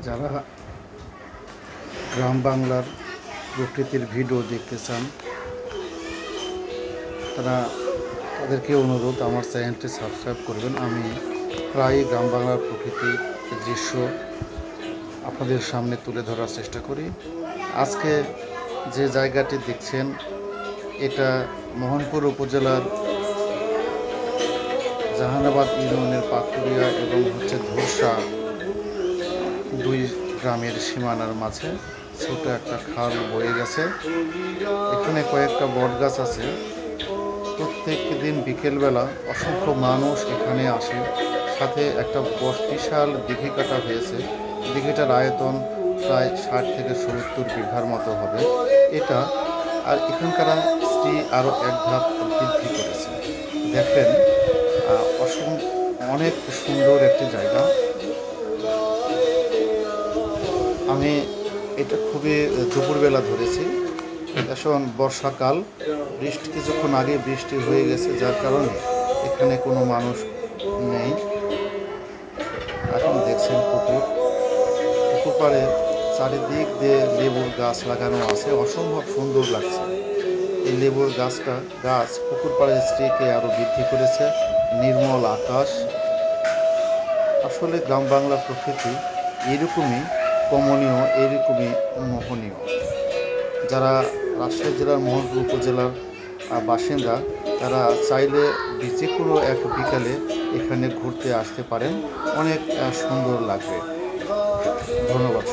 যারা গ্রাম বাংলার প্রকৃতির ভিডিও দেখতে চান তাদেরকে অনুরোধ আমার চ্যানেলটি সাবস্ক্রাইব করবেন। আমি প্রায় গ্রাম বাংলার প্রকৃতির দৃশ্য আপনাদের সামনে তুলে ধরার চেষ্টা করি। আজকে যে জায়গাটি দেখছেন এটা মোহনপুর উপজেলার জাহানাবাদ ইউনিয়নের পাকুড়িয়া এবং ধোরসা দুই গ্রামের সীমানার মাঝে ছোট একটা খাল বয়ে গেছে। এখানে কয়েকটা বট গাছ আছে। প্রত্যেক দিন বিকেলবেলা অসংখ্য মানুষ এখানে আসে। সাথে একটা বিশাল দিঘি কাটা হয়েছে। দিঘিটার আয়তন প্রায় 60 থেকে 70 বিঘার মতো হবে এটা। আর এখানকার স্ত্রী আরও এক ধাপ বৃদ্ধি করেছে। দেখেন অনেক সুন্দর একটি জায়গা। আমি এটা খুবই দুপুরবেলা ধরেছি। এখন বর্ষাকাল, কিছুক্ষণ আগে বৃষ্টি হয়ে গেছে, যার কারণে এখানে কোনো মানুষ নেই। এখন দেখছেন পুকুর পাড়ে চারিদিক দিয়ে লেবুর গাছ লাগানো আছে, অসম্ভব সুন্দর লাগছে। এই লেবুর গাছ পুকুর পাড়ের স্ত্রীকে আরও বৃদ্ধি করেছে। নির্মল আকাশ। আসলে গ্রাম বাংলার প্রকৃতি এরকমই কমনীয়, এরকমই মোহনীয়। যারা রাজশাহী জেলার মোহনপুর উপজেলার বাসিন্দা তারা চাইলে যে কোনো এক বিকালে এখানে ঘুরতে আসতে পারেন। অনেক সুন্দর লাগবে। ধন্যবাদ।